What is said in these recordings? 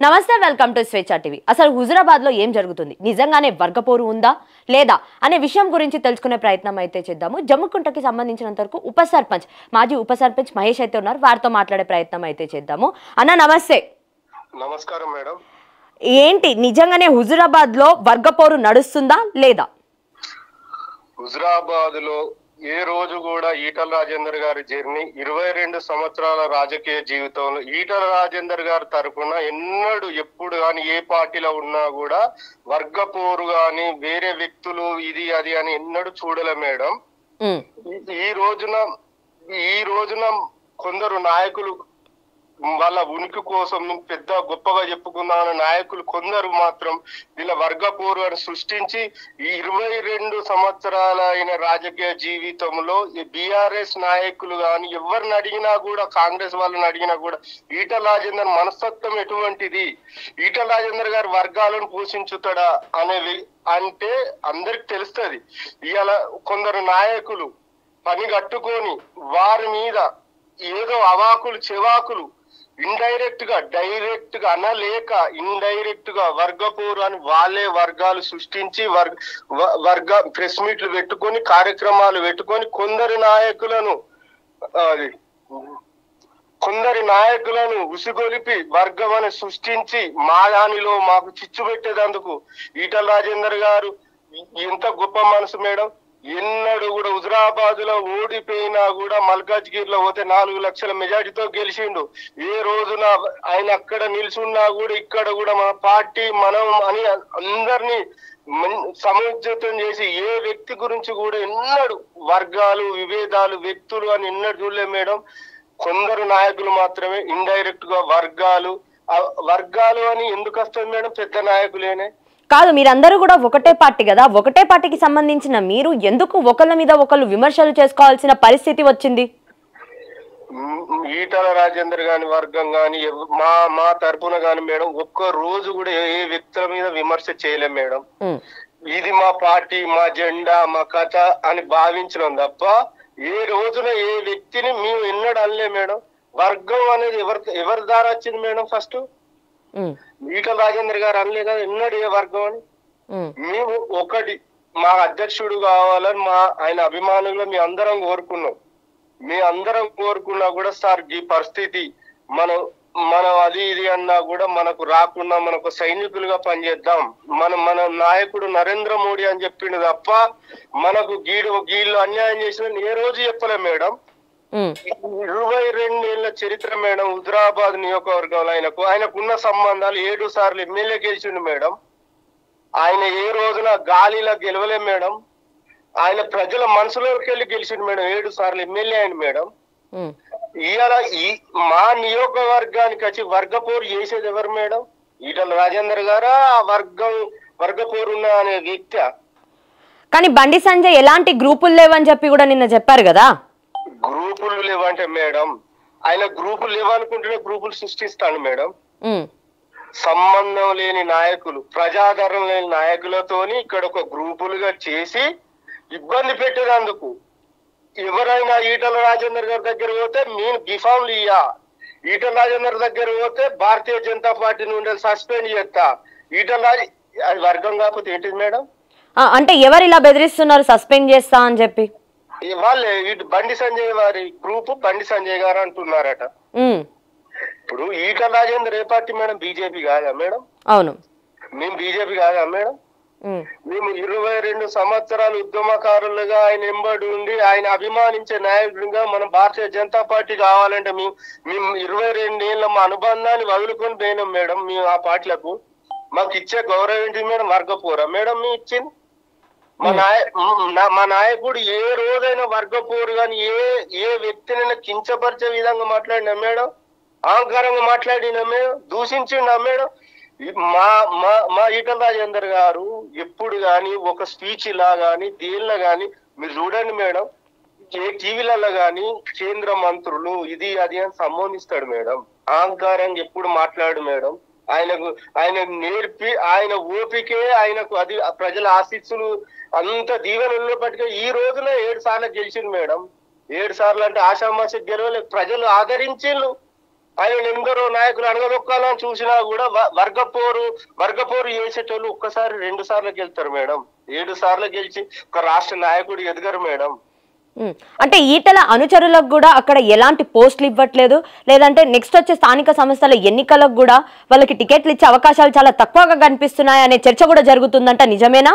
నమస్తే, welcome to స్వేచ్ఛ TV. అసలు హుజురాబాద్ లో ఏం జరుగుతుంది, నిజంగానే వర్గపోరు ఉందా లేదా అనే విషయం గురించి తెలుసుకునే ప్రయత్నం అయితే చేద్దాము. జమ్మికుంటకి సంబంధించినంత వరకు మాజీ ఉప సర్పంచ్ మహేష్ అయితే ఉన్నారు, వారితో మాట్లాడే ప్రయత్నం అయితే చేద్దాము. అన్న నమస్తే. నమస్కారం మేడం. ఏంటి నిజంగానే హుజురాబాద్ లో వర్గపోరు నడుస్తుందా లేదా? హుజురాబాద్ లో ఏ రోజు కూడా ఈటల రాజేందర్ గారి జర్నీ 22 సంవత్సరాల రాజకీయ జీవితంలో ఈటల రాజేందర్ గారి తరఫున ఎప్పుడు కానీ ఏ పార్టీలో ఉన్నా కూడా వర్గపోరు గాని వేరే వ్యక్తులు ఇది అది అని ఎన్నడూ చూడలే మేడం. ఈ రోజున కొందరు నాయకులు వాళ్ళ ఉనికి కోసం పెద్ద గొప్పగా చెప్పుకున్న నాయకులు కొందరు మాత్రం వీళ్ళ వర్గపోరు అని సృష్టించి ఈ 22 సంవత్సరాల అయిన రాజకీయ జీవితంలో ఈ బీఆర్ఎస్ నాయకులు కానీ ఎవరిని అడిగినా కూడా, కాంగ్రెస్ వాళ్ళని అడిగినా కూడా ఈటల రాజేందర్ మనస్తత్వం ఎటువంటిది, ఈటల రాజేందర్ గారి వర్గాలను పోషించుతాడా అనేవి అంటే అందరికి తెలుస్తుంది. ఇవాళ కొందరు నాయకులు పని కట్టుకొని వారి మీద ఏదో అవాకులు చెవాకులు ఇండైరెక్ట్ గా డైరెక్ట్ గా అనలేక ఇండైరెక్ట్ గా వర్గపోరు అని వాళ్ళే వర్గాలు సృష్టించి వర్గ ప్రెస్ మీట్లు పెట్టుకొని కార్యక్రమాలు పెట్టుకొని కొందరి నాయకులను ఉసిగొలిపి వర్గం అని సృష్టించి మా దానిలో మాకు చిచ్చు పెట్టేదందుకు ఈటల రాజేందర్ గారు ఎంత గొప్ప మనసు మేడం. ఎన్నడూ కూడా హుజురాబాద్ లో ఓడిపోయినా కూడా మల్కాజ్గిరిలో పోతే 4 లక్షల మెజార్టీతో గెలిచిండు. ఏ రోజున ఆయన అక్కడ నిల్చున్నా కూడా ఇక్కడ కూడా మన పార్టీ మనం అని అందరినీ సముచితం చేసి ఏ వ్యక్తి గురించి కూడా ఎన్నడూ వర్గాలు విభేదాలు వ్యక్తులు అని ఎన్నడూ చూడలే మేడం. కొందరు నాయకులు మాత్రమే ఇండైరెక్ట్ గా వర్గాలు అని ఎందుకు వస్తుంది మేడం? పెద్ద నాయకులేనే కాదు, మీరందరూ కూడా ఒకటే పార్టీ కదా, ఒకటే పార్టీకి సంబంధించిన మీరు ఎందుకు ఒకళ్ళ మీద ఒకళ్ళు విమర్శలు చేసుకోవాల్సిన పరిస్థితి వచ్చింది? ఈటల రాజేందర్ గాని వర్గం గాని మా తరపున గాని మేడం ఒక్క రోజు కూడా ఏ వ్యక్తుల మీద విమర్శ చేయలేం మేడం. ఇది మా పార్టీ, మా జెండా, మా కథ అని భావించడం తప్ప ఏ రోజున ఏ వ్యక్తిని మేము ఎన్నడూ అనలే మేడం. వర్గం అనేది ఎవరి ద్వారా వచ్చింది మేడం? ఫస్ట్ ఈటల రాజేందర్ గారు అనలే కదా ఎన్నడూ ఏ వర్గం అని. మేము ఒకటి మా అధ్యక్షుడు కావాలని ఆయన అభిమానులు మీ అందరం కోరుకున్నా కూడా సార్ ఈ పరిస్థితి మనం అది ఇది అన్నా కూడా మనకు రాకుండా మనకు సైనికులుగా పనిచేద్దాం, మన నాయకుడు నరేంద్ర మోడీ అని చెప్పిండు తప్ప మనకు గీళ్ళు అన్యాయం చేసిన ఏ రోజు చెప్పలే మేడం. 22 ఏళ్ల చరిత్ర మేడం హుజురాబాద్ నియోజకవర్గంలో ఆయనకున్న సంబంధాలు 7 సార్లు ఎమ్మెల్యే గెలిచిండు మేడం. ఆయన ఏ రోజున గాలిలో గెలవలే మేడం. ఆయన ప్రజల మనసులోకి వెళ్ళి గెలిచిండు మేడం. 7 సార్లు ఎమ్మెల్యే అయింది మేడం. ఇవాళ మా నియోజకవర్గానికి వచ్చి వర్గపోరు చేసేది ఎవరు మేడం? ఈటల రాజేందర్ గారా వర్గపోరు ఉన్న అనే వ్యక్తి? కానీ బండి సంజయ్ ఎలాంటి గ్రూపులు లేవని చెప్పి కూడా నిన్న చెప్పారు కదా. గ్రూపులు లేవంటే మేడం ఆయన గ్రూపులు లేవనుకుంటేనే గ్రూపులు సృష్టిస్తాడు మేడం. సంబంధం లేని నాయకులు, ప్రజాదరణ లేని నాయకులతోని ఇక్కడ ఒక గ్రూపులుగా చేసి ఇబ్బంది పెట్టేందుకు ఎవరైనా ఈటల రాజేందర్ గారి దగ్గర పోతే నేను బిఫామ్లు ఈటల రాజేందర్ దగ్గర పోతే భారతీయ జనతా పార్టీ నుండి సస్పెండ్ చేస్తా. అది వర్గం కాకపోతే ఏంటిది మేడం? అంటే ఎవరు ఇలా బెదిరిస్తున్నారు సస్పెండ్ చేస్తా అని చెప్పి? వాళ్ళే ఇటు బండి సంజయ్ వారి గ్రూప్ బండి సంజయ్ గారు అంటున్నారట. ఇప్పుడు ఈటల రాజేందర్ ఏ పార్టీ మేడం? బీజేపీ కాదా మేడం? అవును, మేము బీజేపీ కాదా మేడం? మేము 22 సంవత్సరాలు ఉద్యమకారులుగా ఆయన ఎంబడి ఉండి ఆయన అభిమానించే నాయకుడిగా మనం భారతీయ జనతా పార్టీ కావాలంటే మేము 22 ఏళ్ళ మా అనుబంధాన్ని వదులుకొని పోయినాం మేడం. మేము ఆ పార్టీలకు మాకు ఇచ్చే గౌరవం ఏంటి మేడం? వర్గపోరా మేడం మీ ఇచ్చింది? మా నాయకుడు ఏ రోజైనా వర్గపోరు కానీ ఏ వ్యక్తినైనా కించపరిచే విధంగా మాట్లాడినా మేడం? అహంకారంగా మాట్లాడినా మేడం? దూషించిండా మేడం? మా ఈటల రాజేందర్ గారు ఎప్పుడు గాని ఒక స్పీచ్ లా గాని దేనిలో గాని మీరు చూడండి మేడం, ఏ టీవీలలో గాని కేంద్ర మంత్రులు ఇది అది అని సంబోధిస్తాడు మేడం. అహంకారంగా ఎప్పుడు మాట్లాడు మేడం. ఆయనకు నేర్పి ఆయన ఓపికే ఆయనకు అది ప్రజల ఆశీస్సులు అంత దీవెనలో పట్టుక ఈ రోజున 7 సార్లు గెలిచింది మేడం. 7 సార్లు అంటే ఆషామాషి గెలవలే, ప్రజలు ఆదరించిండ్రు. ఆయన ఎందరో నాయకులు అణగదొక్కాలని చూసినా కూడా వర్గపోరు చేసేటోళ్ళు ఒక్కసారి 2 సార్లు గెలుతారు మేడం. 7 సార్లు గెలిచి ఒక రాష్ట్ర నాయకుడు ఎదగరు మేడం. అంటే ఈటల అనుచరులకు కూడా అక్కడ ఎలాంటి పోస్టులు ఇవ్వట్లేదు, లేదంటే నెక్స్ట్ వచ్చే స్థానిక సంస్థల ఎన్నికలకు కూడా వాళ్ళకి టికెట్లు ఇచ్చే అవకాశాలు చాలా తక్కువగా కనిపిస్తున్నాయి అనే చర్చ కూడా జరుగుతుందంట, నిజమేనా?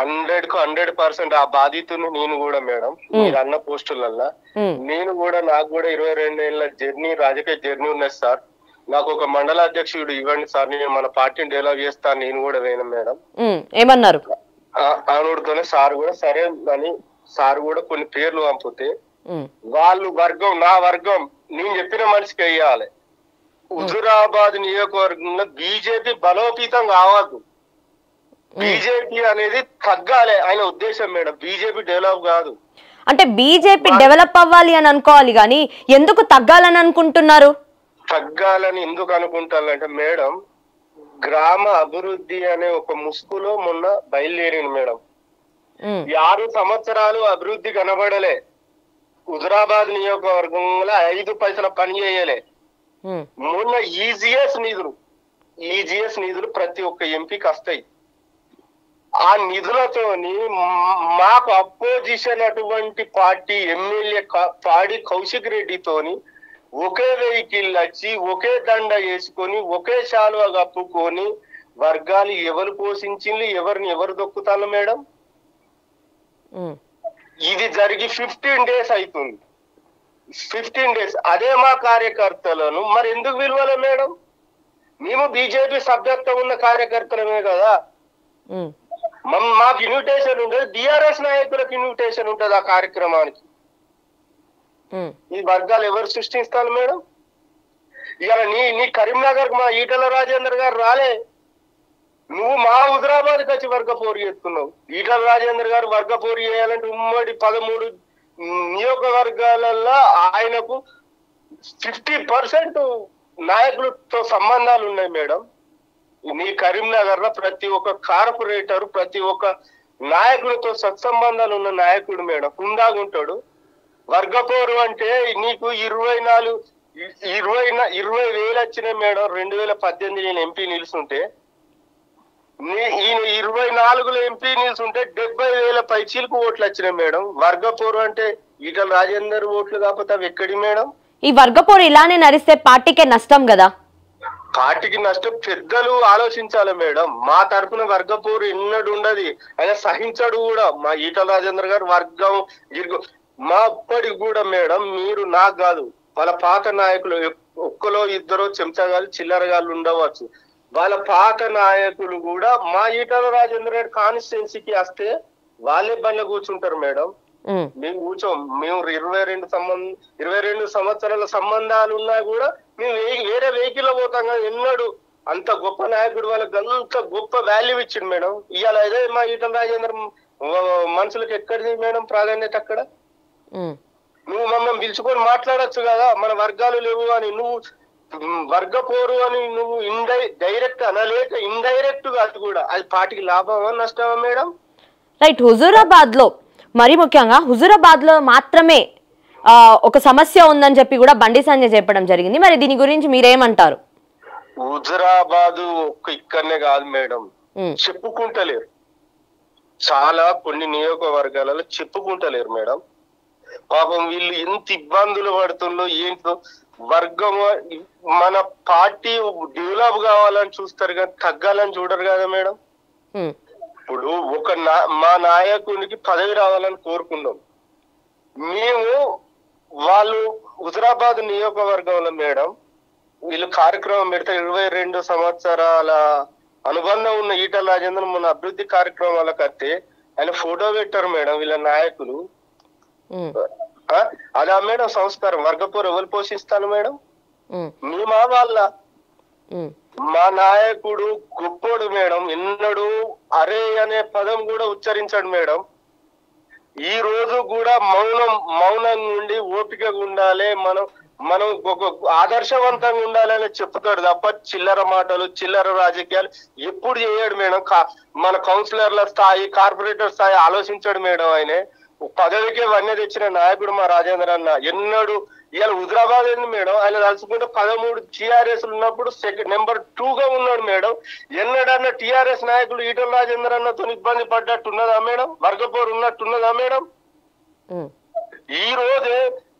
100% ఆ బాధితుని నేను కూడా మేడం. మీరు అన్న పోస్టులల్లా నేను కూడా, నాకు కూడా 22 ఏళ్ల జర్నీ, రాజకీయ జర్నీ ఉన్నది సార్. నాకు ఒక మండల అధ్యక్షుడు ఇవ్వండి సార్, నేను మన పార్టీని డెవలప్ చేస్తాను, నేను కూడా వేయను మేడం. ఏమన్నారు? అనుడితోనే సార్ కూడా సరే అని సార్ కూడా కొన్ని పేర్లు పంపితే వాళ్ళు నా వర్గం నేను చెప్పిన మనిషికి వేయాలి. హుజురాబాద్ నియోజకవర్గంలో బీజేపీ బలోపేతం కావద్దు, బీజేపీ అనేది తగ్గాలి ఆయన ఉద్దేశం మేడం. బీజేపీ డెవలప్ కాదు. అంటే బీజేపీ డెవలప్ అవ్వాలి అని అనుకోవాలి కానీ ఎందుకు తగ్గాలని అనుకుంటున్నారు? తగ్గాలని ఎందుకు అనుకుంటారంటే మేడం, గ్రామ అభివృద్ధి అనే ఒక ముసుగులో మొన్న బయలుదేరింది మేడం. 6 సంవత్సరాలు అభివృద్ధి కనబడలే. హుజురాబాద్ నియోజకవర్గంలో 5 పైసల పని చేయలే. మొన్న ఈజీఎస్ నిధులు ప్రతి ఒక్క ఎంపీకి వస్తాయి. ఆ నిధులతోని మాకు అపోజిషన్ అటువంటి పార్టీ ఎమ్మెల్యే పాడి కౌశిక్ రెడ్డితోని ఒకే వెహికల్ వచ్చి ఒకే దండ వేసుకొని ఒకే శాలువ కప్పుకొని వర్గాలు ఎవరు పోషించింది, ఎవరిని ఎవరు దొక్కుతాను మేడం? ఇది జరిగి 15 డేస్ అవుతుంది. 15 డేస్ అదే మా కార్యకర్తలను మరి ఎందుకు విలువలే మేడం? మేము బీజేపీ సభ్యత్వం ఉన్న కార్యకర్తలమే కదా. మాకు ఇన్విటేషన్ ఉంటుంది, బీఆర్ఎస్ నాయకులకు ఇన్విటేషన్ ఉంటుంది ఆ కార్యక్రమానికి. ఈ వర్గాలు ఎవరు సృష్టిస్తారు మేడం? ఇవాళ నీ కరీంనగర్ మా ఈటల రాజేందర్ గారు రాలే, నువ్వు మా హుజురాబాద్కి వచ్చి వర్గపోరు చేస్తున్నావు. ఈటల రాజేందర్ గారు వర్గపోరు చేయాలంటే ఉమ్మడి 13 నియోజకవర్గాలలో ఆయనకు 50% నాయకులతో సంబంధాలు ఉన్నాయి మేడం. నీ కరీంనగర్ లో ప్రతి ఒక్క కార్పొరేటర్, ప్రతి ఒక్క నాయకులతో సత్సంబంధాలు ఉన్న నాయకుడు మేడం, హుందాగుంటాడు. వర్గపోరు అంటే నీకు 20,000 వచ్చినాయి మేడం. 2018 నేను ఎంపీ నిలుస్తుంటే, ఈయన 24లో ఎంపీ నిలుస్తుంటే 70,000 పైచీలకు ఓట్లు వచ్చినాయి మేడం. వర్గపోరు అంటే ఈటల రాజేందర్ ఓట్లు కాకపోతే అవి ఎక్కడి మేడం? ఈ వర్గపోరు ఇలానే నడిస్తే పార్టీకే నష్టం కదా. పార్టీకి నష్టం పెద్దలు ఆలోచించాలి మేడం. మా తరఫున వర్గపోరు ఎన్నడు ఉండదు, ఆయన సహించడు కూడా. మా ఈటల రాజేందర్ గారు వర్గం మా అప్పటికి కూడా మేడం, మీరు నాకు కాదు, వాళ్ళ పాత నాయకులు ఒక్కలో ఇద్దరు చెంచగాళ్ళు చిల్లరగాళ్ళు ఉండవచ్చు, వాళ్ళ పాత నాయకులు కూడా మా ఈటల రాజేందర్ గారి కాన్స్టిట్యున్సీకి వస్తే వాళ్ళే బండ్ల కూర్చుంటారు మేడం. మేము కూర్చోం. మేము 22 సంవత్సరాల సంబంధాలు ఉన్నా కూడా మేము వేరే వెహికల్ లో పోతాం కదా. ఎన్నడు అంత గొప్ప నాయకుడు వాళ్ళకి అంత గొప్ప వాల్యూ ఇచ్చిండు మేడం. ఇవాళ అదే మా ఈటల రాజేందర్ మనుషులకు ఎక్కడిది మేడం ప్రాధాన్యత? అక్కడ నువ్వు మమ్మల్ని పిలుచుకొని మాట్లాడచ్చు కదా, మన వర్గాలు లేవు అని. నువ్వు వర్గపోరు అని నువ్వు డైరెక్ట్ అనలేక ఇండైరెక్ట్ గా అది కూడా అది పార్టీకి లాభమా నష్టమా మేడం? రైట్. హుజూరాబాద్ లో మరి ముఖ్యంగా హుజూరాబాద్ లో మాత్రమే ఒక సమస్య ఉందని చెప్పి కూడా బండి సంజయ్ చెప్పడం జరిగింది. మరి దీని గురించి మీరేమంటారు? హుజూరాబాద్ ఇక్కడనే కాదు మేడం, చెప్పుకుంటలేరు. చాలా కొన్ని నియోజకవర్గాలలో చెప్పుకుంటలేరు మేడం. పాపం వీళ్ళు ఎంత ఇబ్బందులు పడుతుందో ఏంటో. వర్గం మన పార్టీ డెవలప్ కావాలని చూస్తారు కానీ తగ్గాలని చూడరు కదా మేడం. ఇప్పుడు మా నాయకునికి పదవి రావాలని కోరుకున్నాం మేము. వాళ్ళు హుజురాబాద్ నియోజకవర్గంలో మేడం వీళ్ళు కార్యక్రమం పెడితే 22 సంవత్సరాల అనుబంధం ఉన్న ఈటల రాజేందర్ మన అభివృద్ధి కార్యక్రమాలకు వస్తే ఆయన ఫోటో పెట్టారు మేడం. వీళ్ళ నాయకులు అలా మేడం సంస్కారం. వర్గపోరు ఎవరు పోషిస్తాను మేడం? మేమా వాళ్ళ? మా నాయకుడు గొప్పోడు మేడం, ఎన్నడూ అరే అనే పదం కూడా ఉచ్చరించాడు మేడం. ఈ రోజు కూడా మౌనం నుండి ఓపికగా ఉండాలి, మనం ఒక ఆదర్శవంతంగా ఉండాలని చెప్తాడు తప్ప చిల్లర మాటలు చిల్లర రాజకీయాలు ఎప్పుడు చేయడు మేడం. మన కౌన్సిలర్ల స్థాయి కార్పొరేటర్ స్థాయి ఆలోచించాడు మేడం. ఆయన పదవికే వన్య తెచ్చిన నాయకుడు మా రాజేంద్ర అన్న. ఎన్నడూ ఇవాళ హుజరాబాద్ ఏంది మేడం, ఆయన తలుచుకుంటే 13 టీఆర్ఎస్ ఉన్నప్పుడు నెంబర్ 2 గా ఉన్నాడు మేడం. ఎన్నడన్నా టీఆర్ఎస్ నాయకులు ఈటల రాజేందర్ అన్నతో ఇబ్బంది పడ్డట్టున్నదా మేడం? వర్గపోరు ఉన్నట్టున్నదా మేడం? ఈ రోజే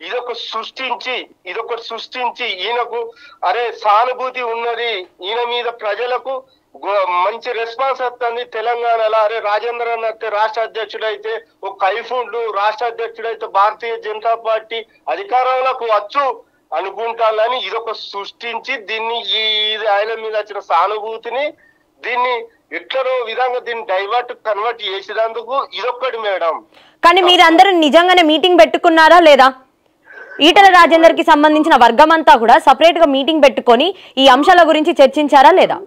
ఇదొకటి సృష్టించి ఈయనకు అరే సానుభూతి ఉన్నది, ఈయన మీద ప్రజలకు మంచి రెస్పాన్స్ వస్తుంది తెలంగాణలో. అరే రాజేందర్ అన్న రాష్ట్ర అధ్యక్షుడు అయితే, ఒక కైఫుండు రాష్ట్ర అధ్యక్షుడు అయితే భారతీయ జనతా పార్టీ అధికారంలోకి వచ్చు అనుకుంటానని ఇదొక సృష్టించి దీన్ని ఆయన మీద వచ్చిన సానుభూతిని దీన్ని ఎట్లనో విధంగా దీన్ని కన్వర్ట్ చేసేందుకు ఇదొక్కటి మేడం. కానీ మీరందరూ నిజంగానే మీటింగ్ పెట్టుకున్నారా లేదా? ఈటల రాజేందర్ కి సంబంధించిన వర్గం అంతా కూడా సపరేట్ గా మీటింగ్ పెట్టుకొని ఈ అంశాల గురించి చర్చించారా లేదా?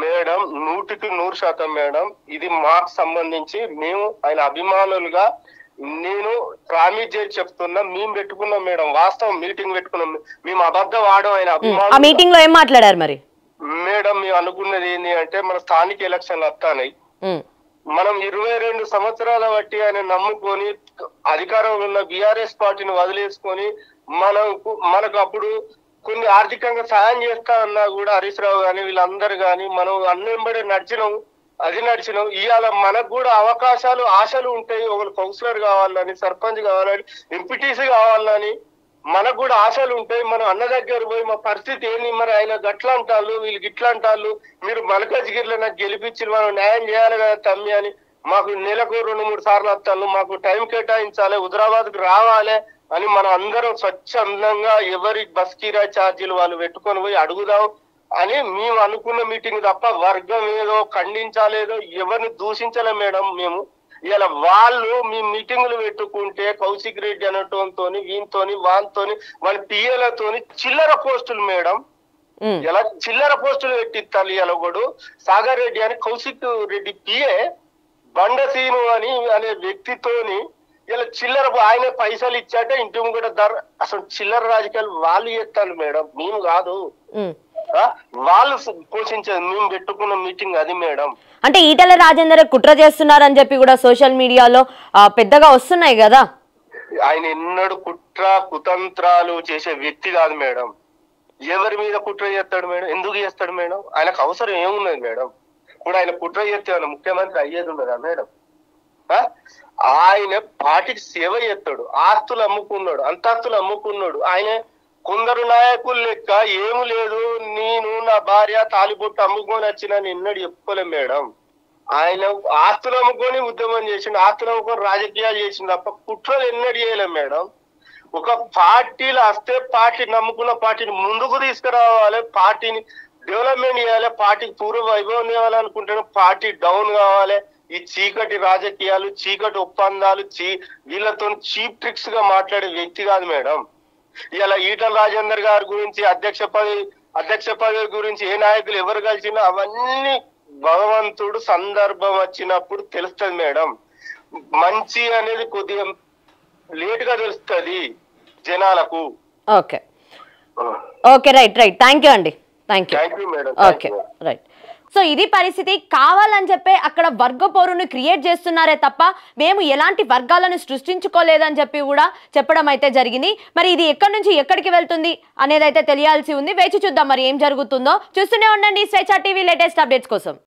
Madam 100% madam. ఇది మాకు సంబంధించి మేము ఆయన అభిమానులుగా నేను ప్రామిస్ చేసి చెప్తున్నా, మేము పెట్టుకున్నాం మేడం. వాస్తవం మీటింగ్ పెట్టుకున్నాం, మేము అబద్ధం ఆడం. ఆయన ఆ మీటింగ్ లో ఏం మాట్లాడారు మరి? మేడం మేము అనుకున్నది ఏంటి అంటే, మన స్థానిక ఎలక్షన్లు వస్తాయి, మనం 22 సంవత్సరాల బట్టి ఆయన నమ్ముకొని అధికారంలో ఉన్న బీఆర్ఎస్ పార్టీని వదిలేసుకొని మనకు అప్పుడు కొన్ని ఆర్థికంగా సాయం చేస్తా అన్నా కూడా హరీష్ రావు గాని వీళ్ళందరూ గాని మనం అన్నెంబడే నడిచినాం. ఇవాళ మనకు కూడా అవకాశాలు ఆశలు ఉంటాయి. ఒకరు కౌన్సిలర్ కావాలని, సర్పంచ్ కావాలని, ఎంపీటీసీ కావాలని మనకు కూడా ఆశలు ఉంటాయి. మనం అన్న దగ్గర పోయి మా పరిస్థితి ఏంది, మరి ఆయన గట్లా అంటాళ్ళు, వీళ్ళు గిట్లా అంటాళ్ళు, మీరు మల్కాజ్గిరిలో నాకు గెలిపించి మనం న్యాయం చేయాలి కదా తమ్మి అని మాకు నెలకు 2-3 సార్లు వస్తాను, మాకు టైం కేటాయించాలి, హుజరాబాద్కు రావాలి అని మనం అందరం స్వచ్ఛందంగా ఎవరి బస్ కిరాయి ఛార్జీలు వాళ్ళు పెట్టుకొని పోయి అడుగుదాం అని మేము అనుకున్న మీటింగ్ తప్ప వర్గం ఏదో ఖండించాలేదో ఎవరిని దూషించలే మేడం. మేము ఇలా వాళ్ళు మీ మీటింగులు పెట్టుకుంటే కౌశిక్ రెడ్డి అనటంతోని వీనితోని వానితోని వాళ్ళ పిఏలతోని చిల్లర పోస్టులు మేడం, ఇలా చిల్లర పోస్టులు పెట్టిస్తారు. ఇలా ఒకడు సాగర్ రెడ్డి అని కౌశిక్ రెడ్డి పిఏ బండసీను అనే వ్యక్తితోని ఇలా చిల్లర ఆయన పైసలు ఇచ్చాక ఇంటి ముంగట అసలు చిల్లర రాజకీయాలు వాళ్ళు చేస్తారు మేడం, మేము కాదు. వాళ్ళు పోషించేది మేము పెట్టుకున్న మీటింగ్ అది మేడం. అంటే ఈటల రాజేందర్ కుట్ర చేస్తున్నారని చెప్పి కూడా సోషల్ మీడియాలో పెద్దగా వస్తున్నాయి కదా. ఆయన ఎన్నడూ కుట్ర కుతంత్రాలు చేసే వ్యక్తి కాదు మేడం. ఎవరి మీద కుట్ర చేస్తాడు మేడం? ఎందుకు చేస్తాడు మేడం? ఆయనకు అవసరం ఏమున్నది మేడం? ఇప్పుడు ఆయన కుట్ర చేస్తే ముఖ్యమంత్రి అయ్యేది ఉన్నదా మేడం? ఆయన పార్టీకి సేవ చేస్తాడు, ఆస్తులు అమ్ముకున్నాడు, అంతస్తులు అమ్ముకున్నాడు. ఆయన కొందరు నాయకులు లెక్క ఏమి లేదు, నేను నా భార్య తాలిబొట్టు అమ్ముకొని వచ్చిన ఎన్నడు చెప్పుకోలేం మేడం. ఆయన ఆస్తులు అమ్ముకొని ఉద్యమం చేసిండు, ఆస్తులు అమ్ముకొని రాజకీయాలు చేసిండు తప్ప కుట్రలు ఎన్నడు చేయలేం మేడం. ఒక పార్టీలు వస్తే పార్టీ నమ్ముకున్న పార్టీని ముందుకు తీసుకురావాలి, పార్టీని డెవలప్మెంట్ చేయాలి, పార్టీకి పూర్వ వైభవం ఇవ్వాలనుకుంటే పార్టీ డౌన్ కావాలి. ఈ చీకటి రాజకీయాలు, చీకటి ఒప్పందాలు, వీళ్ళతో చీప్ ట్రిక్స్ గా మాట్లాడే వ్యక్తి కాదు మేడం. ఇలా ఈటల రాజేందర్ గారి గురించి అధ్యక్ష పదవి గురించి ఏ నాయకులు ఎవరు కలిసినా అవన్నీ భగవంతుడు సందర్భం వచ్చినప్పుడు తెలుస్తుంది మేడం. మంచి అనేది కొద్దిగా లేట్ గా తెలుస్తుంది జనాలకు. Okay okay right thank you అండి. Thank you madam. Okay right. So ఇది పరిస్థితి. కావాలని చెప్పి అక్కడ వర్గ పోరును క్రియేట్ చేస్తున్నారే తప్ప మేము ఎలాంటి వర్గాలను సృష్టించుకోలేదని చెప్పి కూడా చెప్పడం అయితే జరిగింది. మరి ఇది ఎక్కడి నుంచి ఎక్కడికి వెళ్తుంది అనేది అయితే తెలియాల్సి ఉంది. వేచి చూద్దాం మరి ఏం జరుగుతుందో. చూస్తూనే ఉండండి స్వేచ్ఛ టీవీ లేటెస్ట్ అప్డేట్స్ కోసం.